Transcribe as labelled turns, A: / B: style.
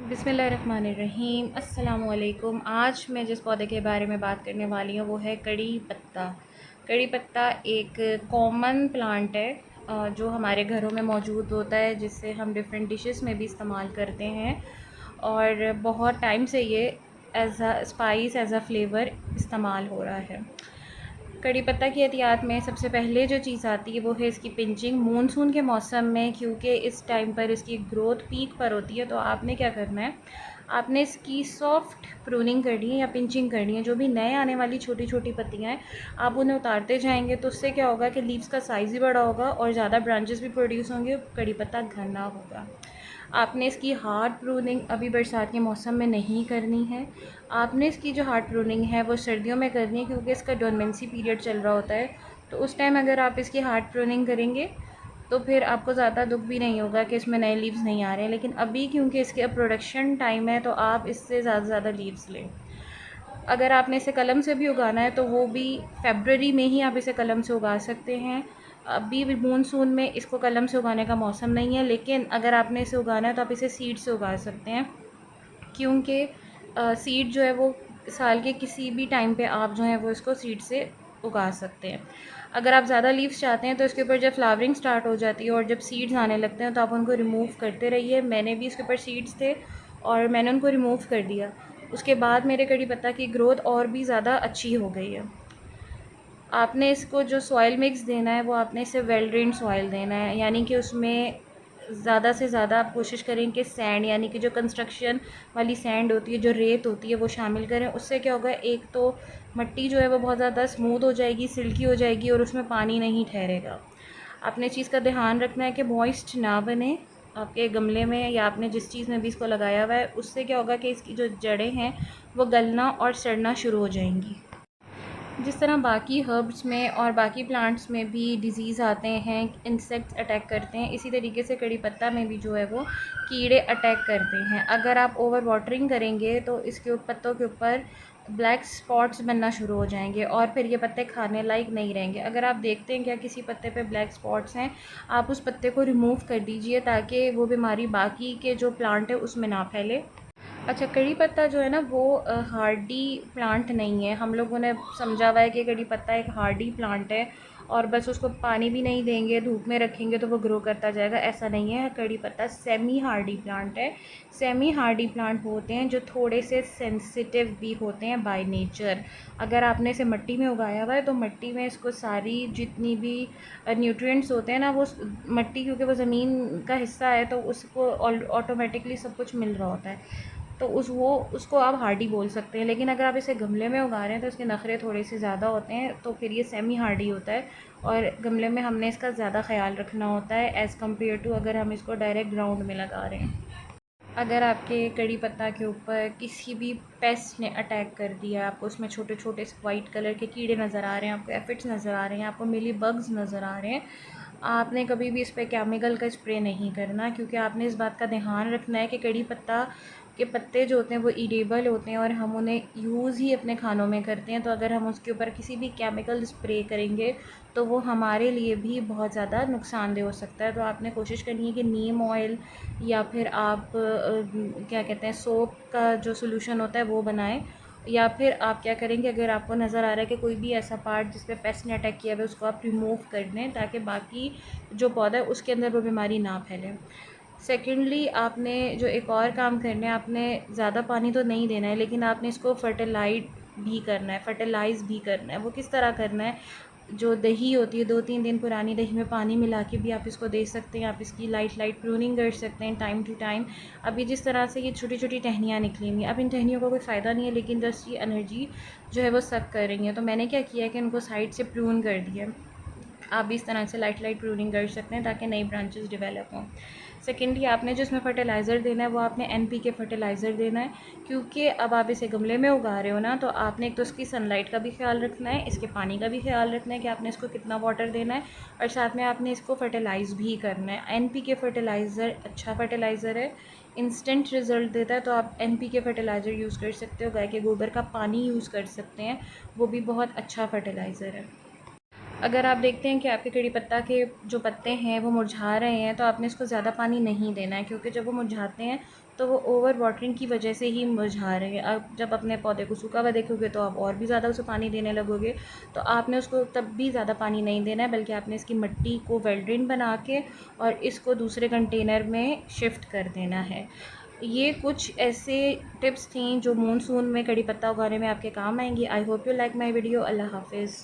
A: बिस्मिल्लाहिर्रहमानिर्रहीम। अस्सलामुअलैकुम। आज मैं जिस पौधे के बारे में बात करने वाली हूँ वो है कड़ी पत्ता। कड़ी पत्ता एक कॉमन प्लांट है जो हमारे घरों में मौजूद होता है, जिससे हम डिफरेंट डिशेस में भी इस्तेमाल करते हैं और बहुत टाइम से ये as a spice, as a flavour इस्तेमाल हो रहा है। कड़ी पत्ता की एहतियात में सबसे पहले जो चीज़ आती है वो है इसकी पिंचिंग। मानसून के मौसम में क्योंकि इस टाइम पर इसकी ग्रोथ पीक पर होती है, तो आपने क्या करना है, आपने इसकी सॉफ्ट प्रूनिंग करनी है या पिंचिंग करनी है। जो भी नए आने वाली छोटी छोटी पत्तियां हैं, आप उन्हें उतारते जाएंगे तो उससे क्या होगा कि लीव्स का साइज़ भी बड़ा होगा और ज़्यादा ब्रांचेस भी प्रोड्यूस होंगे, कड़ी पत्ता घना होगा। आपने इसकी हार्ड प्रूनिंग अभी बरसात के मौसम में नहीं करनी है। आपने इसकी जो हार्ड प्रूनिंग है वो सर्दियों में करनी है, क्योंकि इसका डोरमेंसी पीरियड चल रहा होता है। तो उस टाइम अगर आप इसकी हार्ड प्रूनिंग करेंगे तो फिर आपको ज़्यादा दुख भी नहीं होगा कि इसमें नए लीव्स नहीं आ रहे हैं। लेकिन अभी क्योंकि इसके अब प्रोडक्शन टाइम है, तो आप इससे ज़्यादा से ज़्यादा लीव्स लें। अगर आपने इसे कलम से भी उगाना है तो वो भी फ़रवरी में ही आप इसे कलम से उगा सकते हैं। अभी भी मानसून में इसको कलम से उगाने का मौसम नहीं है, लेकिन अगर आपने इसे उगाना है तो आप इसे सीड से उगा सकते हैं, क्योंकि सीड जो है वो साल के किसी भी टाइम पे आप जो है वो इसको सीड से उगा सकते हैं। अगर आप ज़्यादा लीव्स चाहते हैं तो इसके ऊपर जब फ्लावरिंग स्टार्ट हो जाती है और जब सीड्स आने लगते हैं तो आप उनको रिमूव करते रहिए। मैंने भी इसके ऊपर सीड्स थे और मैंने उनको रिमूव कर दिया। उसके बाद मेरे कड़ी पत्ता की ग्रोथ और भी ज़्यादा अच्छी हो गई है। आपने इसको जो सॉइल मिक्स देना है वो आपने इसे वेल ड्रेन्ड सॉइल देना है, यानी कि उसमें ज़्यादा से ज़्यादा आप कोशिश करें कि सैंड, यानी कि जो कंस्ट्रक्शन वाली सैंड होती है, जो रेत होती है, वो शामिल करें। उससे क्या होगा, एक तो मिट्टी जो है वो बहुत ज़्यादा स्मूथ हो जाएगी, सिल्की हो जाएगी और उसमें पानी नहीं ठहरेगा। आपने चीज़ का ध्यान रखना है कि मॉइस्ट ना बने आपके गमले में या आपने जिस चीज़ में भी इसको लगाया हुआ है। उससे क्या होगा कि इसकी जो जड़ें हैं वो गलना और सड़ना शुरू हो जाएंगी। जिस तरह बाकी हर्ब्स में और बाकी प्लांट्स में भी डिज़ीज़ आते हैं, इंसेक्ट्स अटैक करते हैं, इसी तरीके से कड़ी पत्ता में भी जो है वो कीड़े अटैक करते हैं। अगर आप ओवर वाटरिंग करेंगे तो इसके पत्तों के ऊपर ब्लैक स्पॉट्स बनना शुरू हो जाएंगे और फिर ये पत्ते खाने लायक नहीं रहेंगे। अगर आप देखते हैं क्या किसी पत्ते पे ब्लैक स्पॉट्स हैं, आप उस पत्ते को रिमूव कर दीजिए ताकि वो बीमारी बाकी के जो प्लांट है उसमें ना फैले। अच्छा, कड़ी पत्ता जो है ना वो हार्डी प्लांट नहीं है। हम लोगों ने समझा हुआ है कि कड़ी पत्ता एक हार्डी प्लांट है और बस उसको पानी भी नहीं देंगे, धूप में रखेंगे तो वो ग्रो करता जाएगा, ऐसा नहीं है। कड़ी पत्ता सेमी हार्डी प्लांट है। सेमी हार्डी प्लांट होते हैं जो थोड़े से सेंसिटिव भी होते हैं बाय नेचर। अगर आपने इसे मिट्टी में उगाया हुआ है तो मिट्टी में इसको सारी जितनी भी न्यूट्रिएंट्स होते हैं ना, वो मिट्टी क्योंकि वो ज़मीन का हिस्सा है तो उसको ऑटोमेटिकली सब कुछ मिल रहा होता है, तो उसको आप हार्डी बोल सकते हैं। लेकिन अगर आप इसे गमले में उगा रहे हैं तो इसके नखरे थोड़े से ज़्यादा होते हैं, तो फिर ये सेमी हार्डी होता है और गमले में हमने इसका ज़्यादा ख्याल रखना होता है एज़ कम्पेयर टू अगर हम इसको डायरेक्ट ग्राउंड में लगा रहे हैं। अगर आपके कड़ी पत्ता के ऊपर किसी भी पेस्ट ने अटैक कर दिया, आपको उसमें छोटे छोटे वाइट कलर के कीड़े नज़र आ रहे हैं, आपको एफिड्स नज़र आ रहे हैं, आपको मिली बग्स नज़र आ रहे हैं, आपने कभी भी इस पर केमिकल का स्प्रे नहीं करना, क्योंकि आपने इस बात का ध्यान रखना है कि कड़ी पत्ता के पत्ते जो होते हैं वो ईडेबल होते हैं और हम उन्हें यूज़ ही अपने खानों में करते हैं। तो अगर हम उसके ऊपर किसी भी केमिकल स्प्रे करेंगे तो वो हमारे लिए भी बहुत ज़्यादा नुकसानदेह हो सकता है। तो आपने कोशिश करनी है कि नीम ऑयल या फिर आप क्या कहते हैं, सोप का जो सोल्यूशन होता है वो बनाएं, या फिर आप क्या करेंगे, अगर आपको नज़र आ रहा है कि कोई भी ऐसा पार्ट जिस पे पेस्ट ने अटैक किया है उसको आप रिमूव कर दें, ताकि बाकी जो पौधा है उसके अंदर वो बीमारी ना फैले। सेकेंडली, आपने जो एक और काम करना है, आपने ज़्यादा पानी तो नहीं देना है, लेकिन आपने इसको फर्टिलाइज़ भी करना है। वो किस तरह करना है, जो दही होती है 2-3 दिन पुरानी दही में पानी मिला के भी आप इसको दे सकते हैं। आप इसकी लाइट प्रूनिंग कर सकते हैं टाइम टू टाइम। अभी जिस तरह से ये छोटी छोटी टहनियाँ निकली हुई हैं, अब इन टहनियों का कोई फ़ायदा नहीं है, लेकिन जस्ट ये एनर्जी जो है वो सक कर रही है। तो मैंने क्या किया है कि इनको साइड से प्रून कर दिया। आप भी इस तरह से लाइट प्रूनिंग कर सकते हैं ताकि नई ब्रांचेस डेवलप हों। सेकेंडली, आपने जो इसमें फर्टिलाइज़र देना है वो आपने NPK फर्टिलाइज़र देना है, क्योंकि अब आप इसे गमले में उगा रहे हो ना, तो आपने एक तो इसकी सनलाइट का भी ख्याल रखना है, इसके पानी का भी ख्याल रखना है कि आपने इसको कितना वाटर देना है, और साथ में आपने इसको फर्टिलाइज़ भी करना है। NPK फर्टिलाइज़र अच्छा फर्टिलाइज़र है, इंस्टेंट रिज़ल्ट देता है। तो आप NPK फर्टिलाइज़र यूज़ कर सकते हो, गाय के गोबर का पानी यूज़ कर सकते हैं, वो भी बहुत अच्छा फर्टिलाइज़र है। अगर आप देखते हैं कि आपके कड़ी पत्ता के जो पत्ते हैं वो मुरझा रहे हैं, तो आपने इसको ज़्यादा पानी नहीं देना है, क्योंकि जब वो मुरझाते हैं तो वो ओवर वाटरिंग की वजह से ही मुरझा रहे हैं। अब जब अपने पौधे को सूखा हुआ देखोगे तो आप और भी ज़्यादा उसे पानी देने लगोगे, तो आपने उसको तब भी ज़्यादा पानी नहीं देना है, बल्कि आपने इसकी मिट्टी को वेल ड्रेन बना के और इसको दूसरे कंटेनर में शिफ्ट कर देना है। ये कुछ ऐसे टिप्स थी जो मानसून में कड़ी पत्ता उगाने में आपके काम आएंगी। I hope you like my video. अल्लाह हाफिज़।